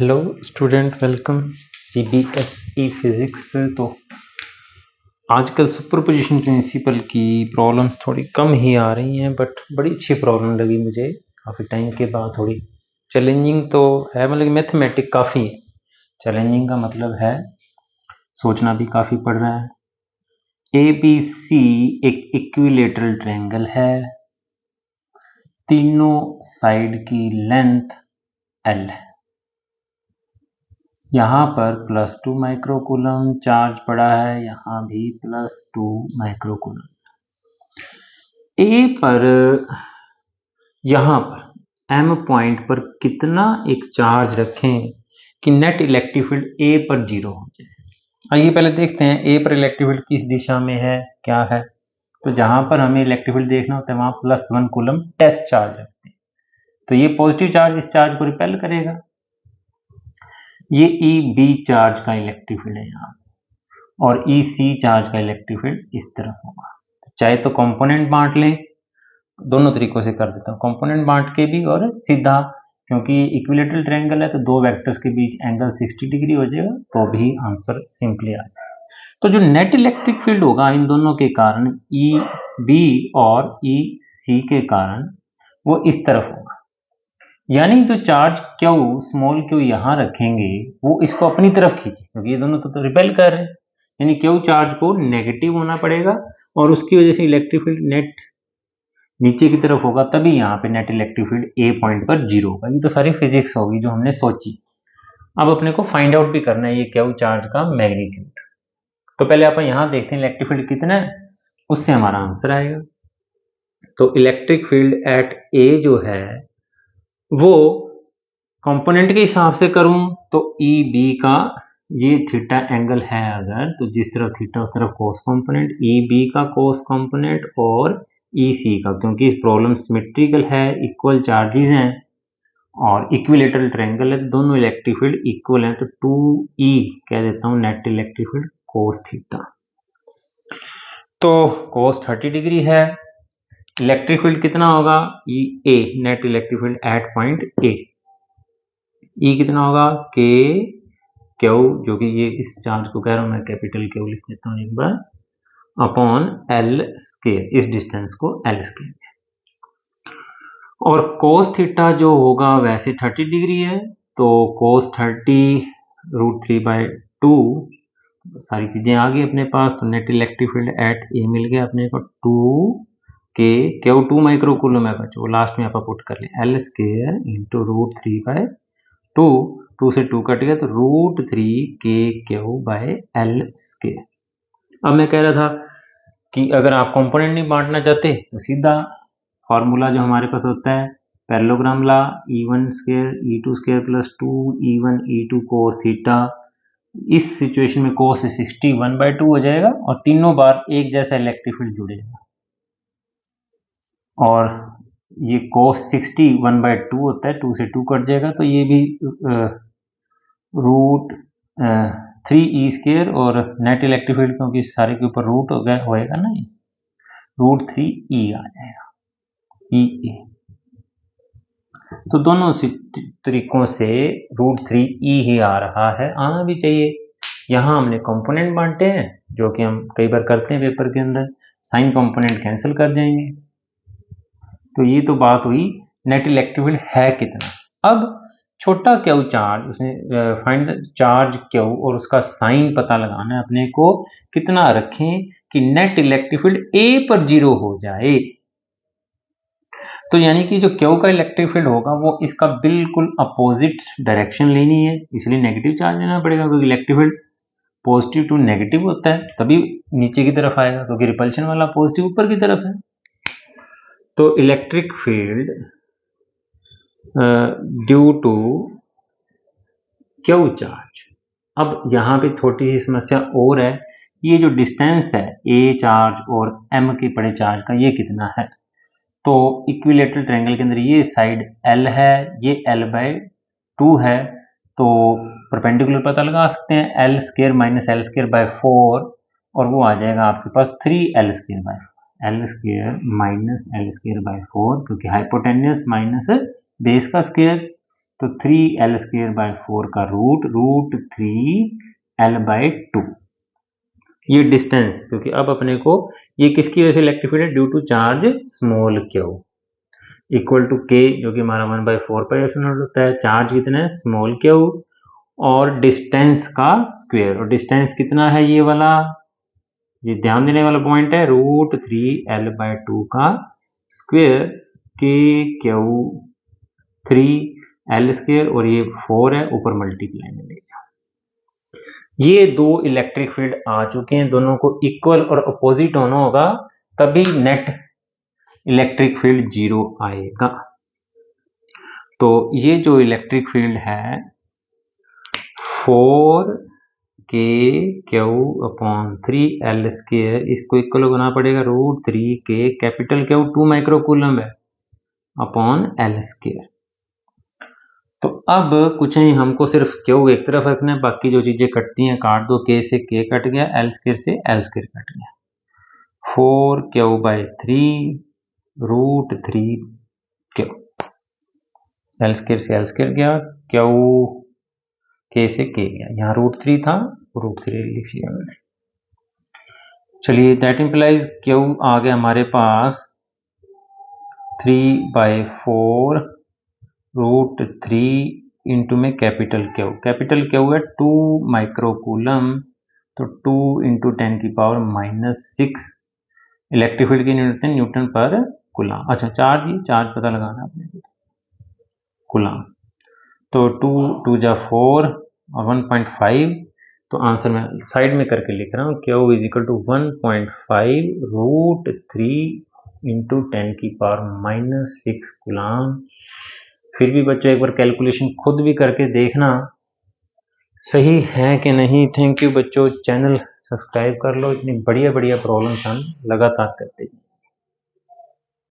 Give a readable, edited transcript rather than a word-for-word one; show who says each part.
Speaker 1: Hello student, welcome CBSE physics. तो आजकल superposition principle की प्रॉब्लम्स थोड़ी कम ही आ रही हैं, बट बड़ी अच्छी प्रॉब्लम लगी मुझे काफ़ी टाइम के बाद। थोड़ी चैलेंजिंग तो है, मतलब मैथमेटिक काफ़ी है। चैलेंजिंग का मतलब है सोचना भी काफ़ी पड़ रहा है। ABC एक इक्विलेटरल ट्रायंगल है, तीनों साइड की लेंथ L है। यहाँ पर +2 माइक्रोकूलम चार्ज पड़ा है, यहाँ भी +2 माइक्रोकूलम। ए पर यहाँ पर M पॉइंट पर कितना एक चार्ज रखें कि नेट इलेक्ट्रिक फील्ड A पर 0 हो जाए। आइए पहले देखते हैं A पर इलेक्ट्रिक फील्ड किस दिशा में है, क्या है। तो जहाँ पर हमें इलेक्ट्रिक फील्ड देखना होता है वहाँ +1 कूलम टेस्ट चार्ज रखते हैं, तो ये पॉजिटिव चार्ज इस चार्ज को रिपेल करेगा। ये EB चार्ज का इलेक्ट्रिक फील्ड है यहाँ, और EC चार्ज का इलेक्ट्रिक फील्ड इस तरफ होगा। चाहे तो कंपोनेंट बांट लें, दोनों तरीकों से कर देता हूँ, कंपोनेंट बांट के भी और सीधा, क्योंकि इक्विलेटरल ट्रायंगल है तो दो वेक्टर्स के बीच एंगल 60 डिग्री हो जाएगा, तो भी आंसर सिंपली आ जाएगा। तो जो नेट इलेक्ट्रिक फील्ड होगा इन दोनों के कारण, EB और EC के कारण, वो इस तरफ होगा। यानी जो चार्ज Q स्मॉल q यहाँ रखेंगे वो इसको अपनी तरफ खींचे, क्योंकि ये दोनों तो रिपेल कर रहे हैं। यानी Q चार्ज को नेगेटिव होना पड़ेगा और उसकी वजह से इलेक्ट्रिक फील्ड नेट नीचे की तरफ होगा, तभी यहाँ पे net electric field A point पर 0 होगा। ये तो सारी फिजिक्स होगी जो हमने सोची। अब अपने को फाइंड आउट भी करना है ये Q चार्ज का मैग्नीट्यूड। तो पहले आप यहाँ देखते हैं इलेक्ट्रिक फील्ड कितना है, उससे हमारा आंसर आएगा। तो इलेक्ट्रिक फील्ड एट A जो है वो कंपोनेंट के हिसाब से करूं तो EB का ये थीटा एंगल है अगर, तो जिस तरफ थीटा उस तरफ कोस कंपोनेंट, EB का कोस कंपोनेंट और EC का, क्योंकि इस प्रॉब्लम सिमेट्रिकल है, इक्वल चार्जेस हैं और इक्विलेटरल ट्रायंगल है, दोनों इलेक्ट्रिक फील्ड इक्वल हैं, तो 2E कह देता हूं net electric field cos theta. तो कोस 30 डिग्री है। इलेक्ट्रिक फील्ड कितना होगा, E net electric field at point A, E कितना होगा Q, जो कि ये इस चार्ज को कह रहा हूं मैं, कैपिटल Q लिख देता हूं एक बार, अपॉन L स्क्वायर, इस डिस्टेंस को L स्क्वायर। और कोस थीटा जो होगा वैसे 30 डिग्री है, तो कोस 30 √3/2, सारी चीजें आ गई अपने पास। तो net electric field at A मिल गया अपने को 2 माइक्रोकूलम है बच्चों, लास्ट में आप पुट कर ले, L स्क्वायर इंटू √3/2, 2 से 2 कट गया तो √3KQ/L स्क्वायर। अब मैं कह रहा था कि अगर आप कंपोनेंट नहीं बांटना चाहते तो सीधा फॉर्मूला जो हमारे पास होता है, पैरेललोग्राम ला, E1 square E2 square plus 2E1 E2 cos theta. इस सिचुएशन में कोस 60 1/2 हो जाएगा और तीनों बार एक जैसा इलेक्ट्रिक फील्ड जुड़ेगा, और ये कोस 60 1/2 होता है, 2 से 2 कट जाएगा, तो ये भी √3E स्क्वायर, और नेट इलेक्ट्रिक फील्ड क्योंकि सारे के ऊपर रूट हो गया होएगा ना, ये √3E आ जाएगा, EA। तो दोनों तरीकों से √3E ही आ रहा है, आना भी चाहिए। यहाँ हमने कंपोनेंट बांटे हैं, जो कि हम कई बार करते हैं पेपर के अंदर, साइन कंपोनेंट कैंसिल कर जाएंगे। तो ये तो बात हुई नेट इलेक्ट्रिक फील्ड है कितना। अब छोटा Q चार्ज, उसमें फाइंड द चार्ज Q और उसका साइन पता लगाना है अपने को, कितना रखें कि नेट इलेक्ट्रिक फील्ड A पर 0 हो जाए। तो यानी कि जो Q का इलेक्ट्रिक फील्ड होगा वो इसका बिल्कुल अपोजिट डायरेक्शन लेनी है, इसलिए नेगेटिव चार्ज लेना पड़ेगा, क्योंकि electric field positive to negative होता है, तभी नीचे की तरफ आएगा, क्योंकि रिपल्शन वाला पॉजिटिव ऊपर की तरफ है। तो electric field due to Q charge. अब यहाँ पे थोड़ी सी समस्या और है, ये जो डिस्टेंस है A चार्ज और M के पड़े चार्ज का, ये कितना है। तो इक्विलेटरल ट्रायंगल के अंदर ये साइड L है, ये L/2 है, तो परपेंडिकुलर पता लगा सकते हैं, L square minus L square by 4, और वो आ जाएगा आपके पास 3L square by 4, L square minus L square by 4, क्योंकि हाइपोटेन्यूस माइनस बेस का स्क्वायर, तो 3l²/4 का रूट 3l/2। ये डिस्टेंस, क्योंकि अब अपने को ये किसकी वजह से इलेक्ट्रिक फील्ड है, due to charge small q equal to के, जो कि हमारा 1/4πε0 होता है। चार्ज कितना है, स्मॉल क्यू, और डिस्टेंस का स्क्वायर। और डिस्टेंस कितना है ये वाला, ये ध्यान देने वाला पॉइंट है, √3l/2 का स्क्वायर, के क्यू 3l², और ये 4 है, ऊपर मल्टीप्लाई में ले जाओ। ये दो इलेक्ट्रिक फील्ड आ चुके हैं, दोनों को इक्वल और अपोजिट होना होगा, तभी नेट इलेक्ट्रिक फील्ड 0 आएगा। तो ये जो इलेक्ट्रिक फील्ड है 4kq/3l², इसको इक्वल होना पड़ेगा √3k कैपिटल Q 2 माइक्रोकूलम है अपॉन l²। तो अब कुछ नहीं, हमको सिर्फ Q एक तरफ रखना है, बाकी जो चीजें कटती हैं काट दो, k से k कट गया, l² से l² कट गया। 4q/3 √3q, l² से l² गया, Q k से k गया, यहाँ √3 था, √3 लिख लिया मैंने। चलिए, दैट इंप्लाइज Q आ गया हमारे पास 3/4 √3 इंटू में कैपिटल Q है 2 माइक्रोकूलम, तो 2 इंटू 10⁻⁻6 इलेक्ट्रिक फील्ड की यूनिट है न्यूटन पर कूलम। अच्छा, चार्ज पता लगाना अपने कूलम, तो 2 2 जा 4 और 1.5, तो आंसर मैं साइड में करके लिख रहा हूँ, Q = 1.5 √3 इंटू 10⁻⁻6 कूलम। फिर भी बच्चों एक बार कैलकुलेशन खुद भी करके देखना सही है कि नहीं। थैंक यू बच्चों, चैनल सब्सक्राइब कर लो, इतनी बढ़िया बढ़िया प्रॉब्लम्स हम लगातार करते हैं।